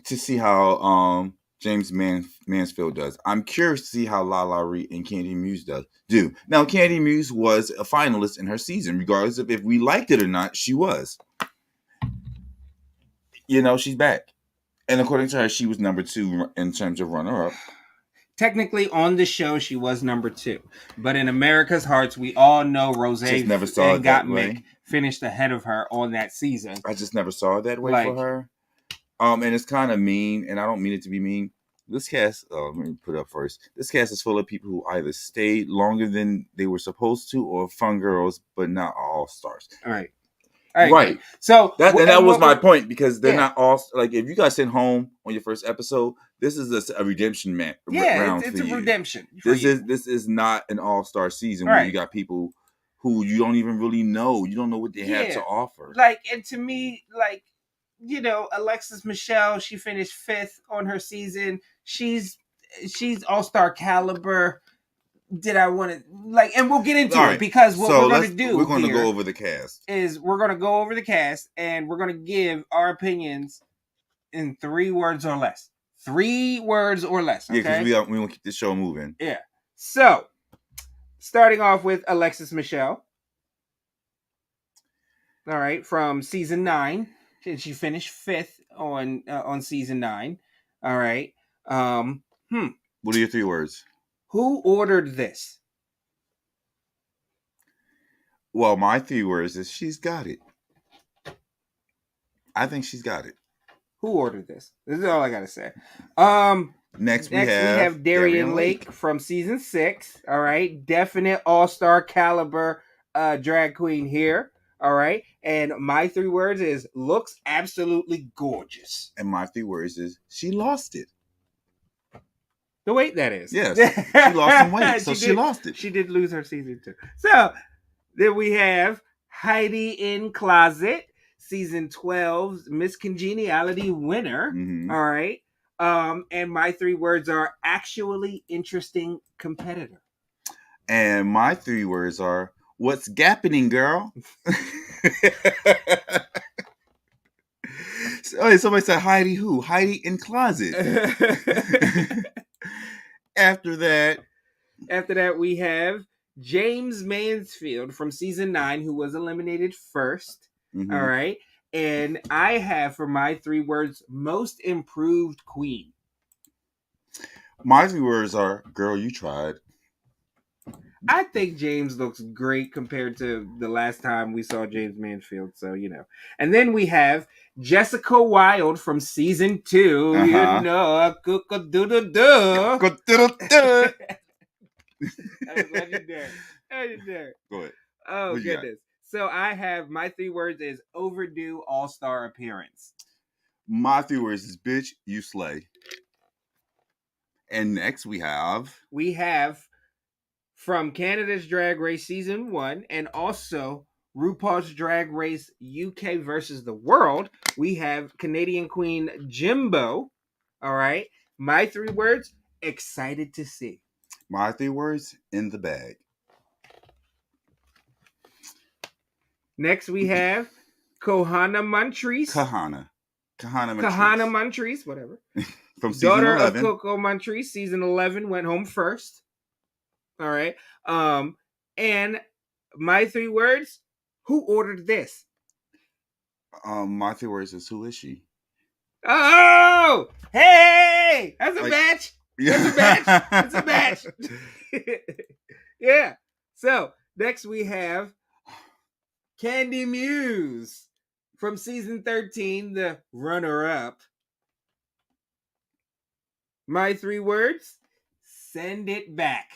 to see how James Mansfield does. I'm curious to see how Lala Ree and Candy Muse do. Now, Candy Muse was a finalist in her season, regardless of if we liked it or not. She was. She's back, and according to her, she was number 2 in terms of runner-up.
Technically, on the show, she was number 2, but in America's hearts, we all know Rose
and Gottmik
finished ahead of her on that season.
I just never saw it that way for her. And it's kind of mean, and I don't mean it to be mean. This cast, let me put it up first. This cast is full of people who either stayed longer than they were supposed to, or fun girls, but not all stars.
All right.
Right.
So
that was my point, because they're not all like, if you got sent home on your first episode, this is a redemption round.
It's a redemption.
This is not an all-star season where you got people who you don't even really know. You don't know what they have to offer.
And to me, Alexis Michelle, she finished 5th on her season. She's all-star caliber. Did I want to and we'll get into it, because what we're going to do
we're going to go over the cast.
We're going to go over the cast, and we're going to give our opinions in 3 words or less. 3 words or less. Okay?
Yeah, because we want to keep the show moving.
Yeah. So, starting off with Alexis Michelle. All right, from season 9. She finished 5th on season 9. All right.
What are your 3 words?
Who ordered this?
Well, my 3 words is she's got it. I think she's got it.
Who ordered this? This is all I gotta say.
Next we have
Darian Lake from season 6. All right, definite all-star caliber drag queen here. All right, and my 3 words is looks absolutely gorgeous.
And my 3 words is she lost it.
The weight, that is.
Yes, she lost some weight, so she lost it.
She did lose her season 2. So then we have Heidi in Closet, season 12's Miss Congeniality winner.
Mm-hmm.
All right. And my 3 words are actually interesting competitor.
And my 3 words are what's gappening, girl? Somebody said Heidi who? Heidi in Closet. After that,
we have James Mansfield from season 9, who was eliminated first.
Mm-hmm.
All right. And I have for my 3 words, most improved queen.
My 3 words are, girl, you tried.
I think James looks great compared to the last time we saw James Mansfield. So, And then we have Jessica Wilde from season 2.
Uh-huh.
That was legendary.
Go ahead.
Oh, goodness. So I have my 3 words is overdue all-star appearance.
My 3 words is bitch, you slay. And next we have
from Canada's Drag Race season 1 and also RuPaul's Drag Race UK versus the world, we have Canadian Queen Jimbo. All right. My 3 words, excited to see.
My 3 words, in the bag.
Next we have Kahana Montrese.
Kahana
Montrese, whatever.
From season
Daughter
11.
of Coco Montrese, season 11, went home first. All right. And my 3 words, who ordered this?
My 3 words is who is she?
Oh, hey, that's a match. That's a match. Yeah. So next we have Candy Muse from season 13, the runner-up. My 3 words, send it back.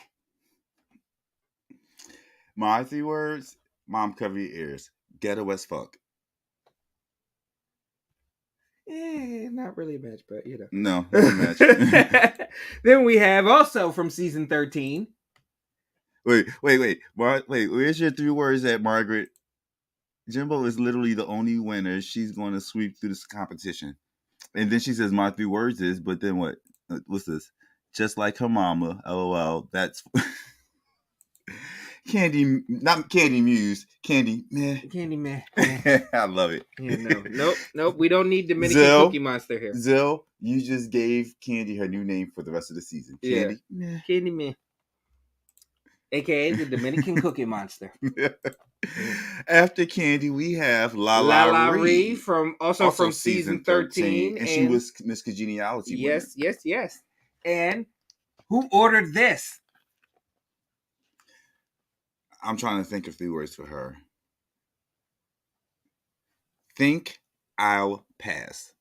My 3 words, mom, cover your ears. Ghetto as fuck.
Not really a match, but
No, not a match.
Then we have also from season 13.
Wait. Where's your 3 words at, Margaret? Jimbo is literally the only winner. She's going to sweep through this competition. And then she says, my 3 words is, but then what? What's this? Just like her mama. LOL. That's Candy, not Candy Muse. Candy meh.
Candy meh.
I love it.
Yeah, nope. We don't need Dominican Cookie Monster here.
Zill, you just gave Candy her new name for the rest of the season. Candy meh.
Candy meh. AKA the Dominican Cookie Monster.
After Candy, we have La Ree
from season 13.
And she was Miss Congeniality.
Yes. And who ordered this?
I'm trying to think of 3 words for her. Think I'll pass.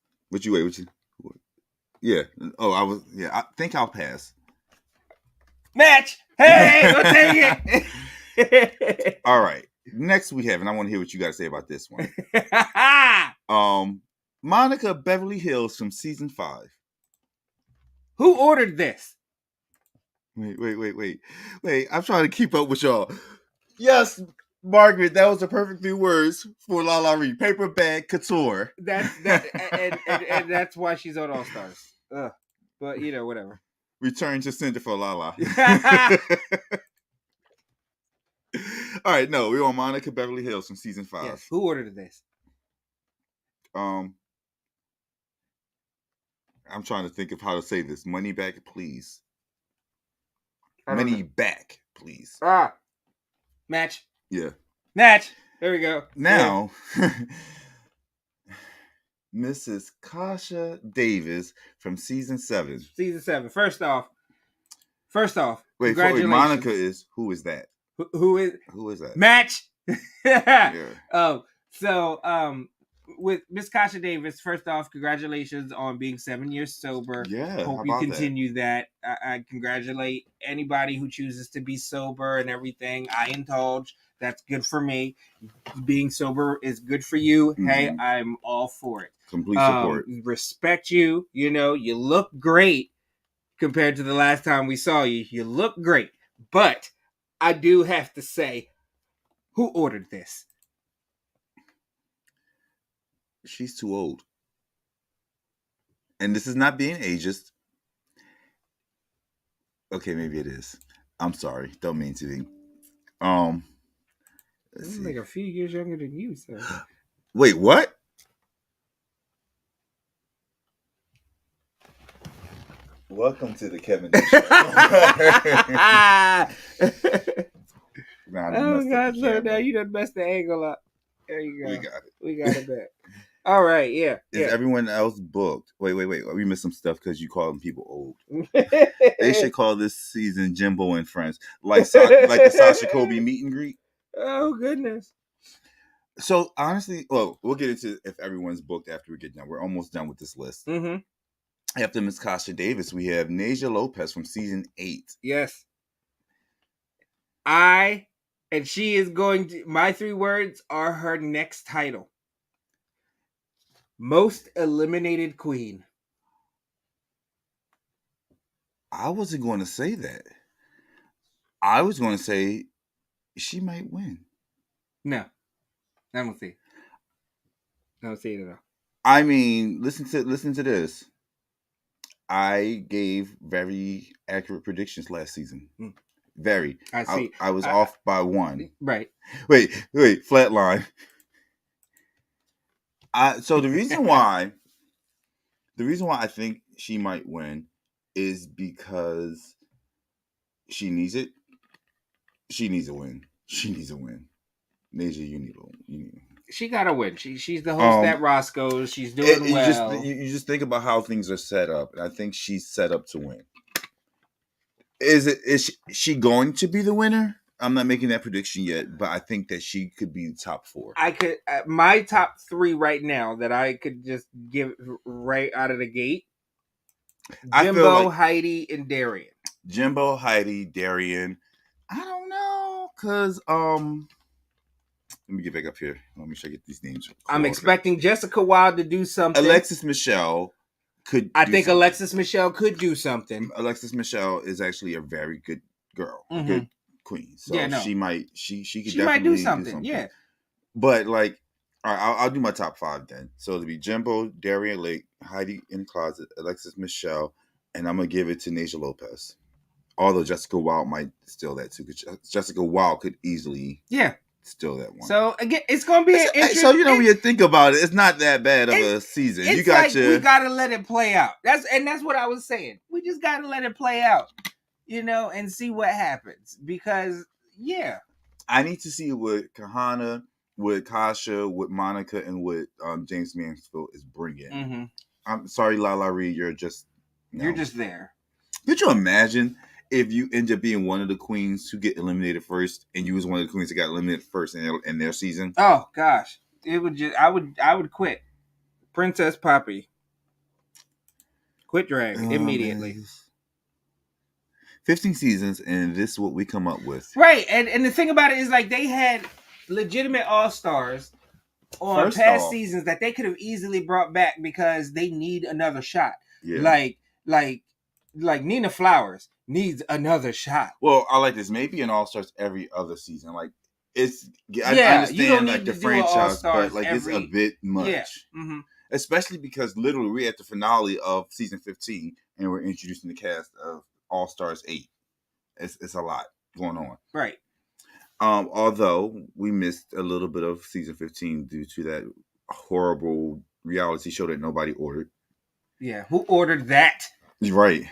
Yeah. Oh, I think I'll pass.
Match. Hey, we'll take
it. All right. Next we have, and I want to hear what you got to say about this one. Monica Beverly Hills from season 5.
Who ordered this?
Wait. I'm trying to keep up with y'all. Yes, Margaret, that was the perfect 3 words for La Ree. Paper bag couture.
And that's why she's on All Stars. But whatever.
Return to sender for Lala. All right, no, we're on Monica Beverly Hills from season 5.
Yes. Who ordered this?
I'm trying to think of how to say this. Money back, please. Money back, please.
Match.
Yeah.
Match. There we go.
Now, Mrs. Kasha Davis from season 7.
Season 7. First off,
Wait,
congratulations.
Monica is who is that?
Who is
that?
Match.
Yeah.
With Miss Kasha Davis, first off, congratulations on being 7 years sober.
Yeah.
Hope you continue that. I congratulate anybody who chooses to be sober and everything. I indulge. That's good for me. Being sober is good for you. Mm-hmm. Hey, I'm all for it.
Complete support.
Respect you. You know, you look great compared to the last time we saw you. You look great. But I do have to say, who ordered this?
She's too old. And this is not being ageist. Okay, maybe it is. I'm sorry. Don't mean to be.
I'm like a few years younger than you, so.
Wait, what? Welcome to the Kevyn Show.
Oh God, so now you done messed the angle up. There you go. We got it back. All right, yeah.
Is everyone else booked? Wait. We missed some stuff because you call them people old. They should call this season Jimbo and Friends, like the Sasha Kobe meet and greet.
Oh goodness.
So honestly, well, we'll get into if everyone's booked after we get done. We're almost done with this list.
Mm-hmm.
After Miss Kasha Davis, we have Nasia Lopez from season 8.
Yes. And she is going to, my 3 words are her next title. Most eliminated queen.
I wasn't going to say that. I was going to say she might win.
No. I don't see it. I don't see it at all.
I mean, listen to this. I gave very accurate predictions last season. Very.
I see.
I was off by 1.
Right.
Wait. Flatline. So the reason why I think she might win is because she needs it. She needs a win. Nasia, you need a win.
She gotta win. She's the host at Roscoe's. She's doing well.
You just think about how things are set up, and I think she's set up to win. Is she going to be the winner? I'm not making that prediction yet, but I think that she could be the top 4.
I could my top 3 right now that I could just give right out of the gate. Jimbo, Heidi, and Darian.
Jimbo, Heidi, Darian. I don't know, cause let me get back up here. Let me make sure I get these names.
I'm expecting Jessica Wilde to do something.
Alexis Michelle could.
I think Alexis Michelle could do something.
Alexis Michelle is actually a very good girl, a good queen. So she might. She could. She might
do something. Yeah.
But like, all right, I'll do my top 5 then. So it'll be Jimbo, Darian Lake, Heidi in the Closet, Alexis Michelle, and I'm gonna give it to Nasia Lopez. Although Jessica Wilde might steal that too, because Jessica Wilde could easily. Yeah. Still that one.
So again, it's gonna be
so when you think about it, it's not that bad of a season. You got
we gotta let it play out. That's what I was saying. We just gotta let it play out, and see what happens. Because
I need to see what Kahana, what Kasha, what Monica, and what James Mansfield is bringing. Mm-hmm. I'm sorry, Lala Reed, you're just
there.
Could you imagine if you end up being one of the queens who get eliminated first, and you was one of the queens that got eliminated first in their season?
Oh gosh, it would just I would quit. Princess Poppy, quit drag immediately.
Man. 15 seasons, and this is what we come up with.
Right, and the thing about it is, like, they had legitimate all-stars on past seasons that they could have easily brought back because they need another shot. Yeah. Like Nina Flowers needs another shot.
Well, I like this. Maybe an all-stars every other season. Like, I understand like the franchise, but like it's a bit much. Yeah. Mm-hmm. Especially because literally we're at the finale of season 15 and we're introducing the cast of All Stars 8. It's a lot going on.
Right.
Although we missed a little bit of season 15 due to that horrible reality show that nobody ordered.
Yeah. Who ordered that?
Right.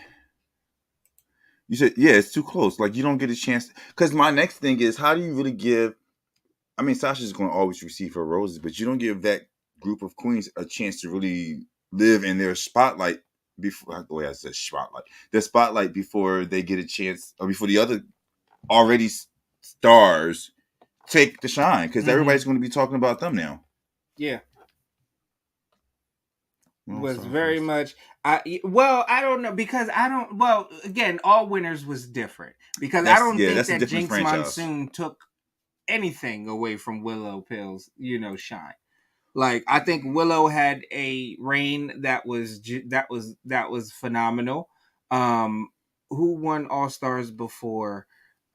You said, yeah, it's too close. Like, you don't get a chance. Because my next thing is, how do you really give I mean, Sasha's going to always receive her roses, but you don't give that group of queens a chance to really live in their spotlight before. The way I said spotlight, their spotlight before they get a chance, or before the other already stars take the shine, because everybody's going to be talking about them now.
Yeah. Was
Start
very
first.
much I don't know, because I don't, well, again, All Winners was different, because I don't think
that's a
that
different
Jinx
franchise.
Monsoon took anything away from Willow Pill's, shine. Like, I think Willow had a reign that was phenomenal. Who won All Stars before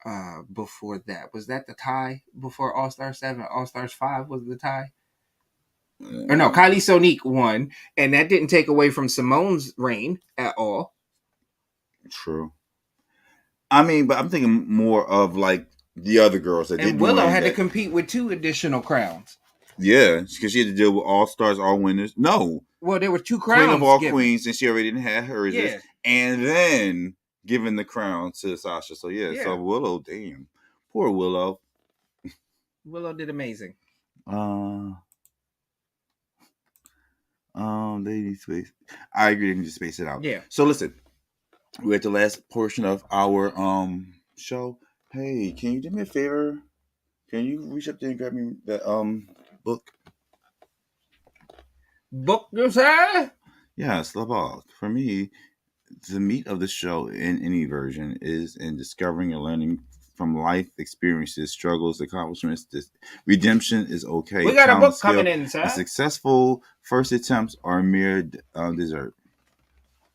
that? Was that the tie before All Stars 7? All Stars 5 was the tie? Or no, Kylie Sonique won, and that didn't take away from Simone's reign at all.
True. I mean, but I'm thinking more of like the other girls that
and Willow had to compete with 2 additional crowns.
Yeah, because she had to deal with All Stars, All Winners. No.
Well, there were 2 crowns.
Queen of All
given.
Queens, and she already didn't have hers. Yeah. And then giving the crown to Sasha. So, yeah. So, Willow, damn. Poor Willow.
Willow did amazing.
They need space. I agree, they need to space it out.
Yeah.
So, listen. We're at the last portion of our show. Hey, can you do me a favor? Can you reach up there and grab me that book?
Book, you say?
Yes, the book. For me, the meat of the show in any version is in discovering and learning from life experiences, struggles, accomplishments. Redemption is okay.
We got a book coming in, sir.
Successful first attempts are mere dessert.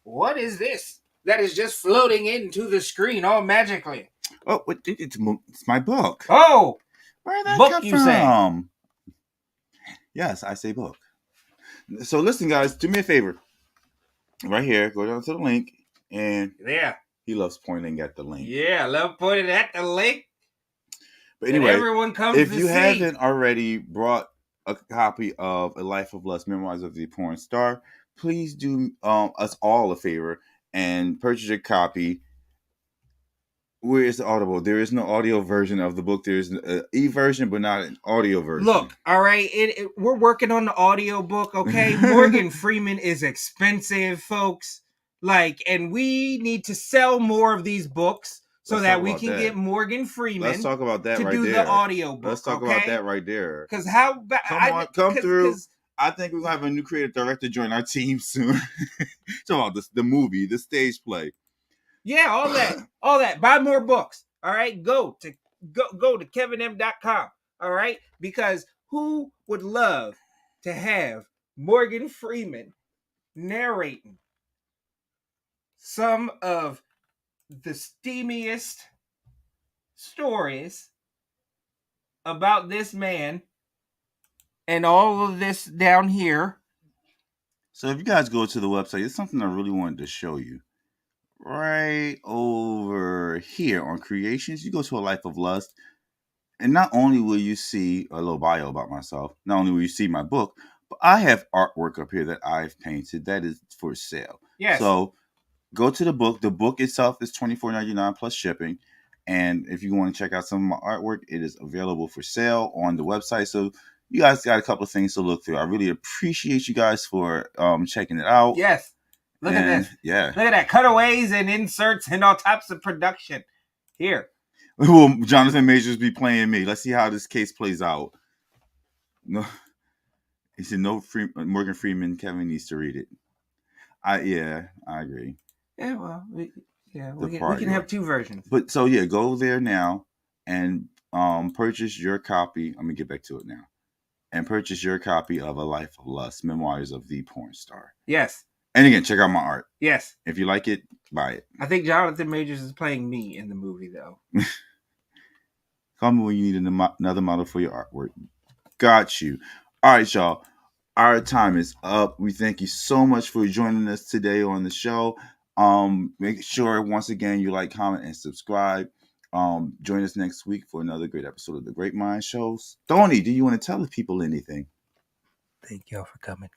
What is this? That is just floating into the screen all magically.
Oh, it's my book.
Oh,
where that
book
come
you
from?
Say?
Yes, I say book. So listen, guys, do me a favor. Right here, go down to the link, and he loves pointing at the link.
Yeah, I love pointing at the link.
But anyway,
everyone comes
if you haven't already brought a copy of A Life of Lust, Memoirs of the Porn Star, please do us all a favor and purchase a copy. Where is the Audible? There is no audio version of the book. There's an e-version, but not an audio version.
Look, all right, we're working on the audio book, okay? Morgan Freeman is expensive, folks. Like, and we need to sell more of these books so that we can get Morgan Freeman.
Let's talk about that
to do the audio book.
Let's talk about that right there.
Because how
come through. I think we're gonna have a new creative director join our team soon. Talk about the movie, the stage play.
Yeah, all that. Buy more books. All right, go to KevynM.com. All right, because who would love to have Morgan Freeman narrating some of the steamiest stories about this man and all of this down here?
So if you guys go to the website, it's something I really wanted to show you. Right over here on creations, you go to A Life of Lust, and not only will you see a little bio about myself, not only will you see my book, but I have artwork up here that I've painted that is for sale.
Yes.
So go to the book. The book itself is $24.99 plus shipping. And if you want to check out some of my artwork, it is available for sale on the website. So you guys got a couple of things to look through. I really appreciate you guys for checking it out.
Yes. Look at this.
Yeah.
Look at that. Cutaways and inserts and all types of production. Here.
Will Jonathan Majors be playing me? Let's see how this case plays out. No. He said no. Morgan Freeman. Kevin needs to read it. I agree.
Yeah, well, we can have 2 versions.
But so yeah, go there now and purchase your copy. Let me get back to it now. And purchase your copy of A Life of Lust, Memoirs of the Porn Star.
Yes.
And again, check out my art.
Yes.
If you like it, buy it.
I think Jonathan Majors is playing me in the movie, though.
Call me when you need another model for your artwork. Got you. All right, y'all. Our time is up. We thank you so much for joining us today on the show. Make sure, once again, you like, comment, and subscribe. Join us next week for another great episode of the GreatMines Show. Stoney, do you want to tell the people anything?
Thank y'all for coming.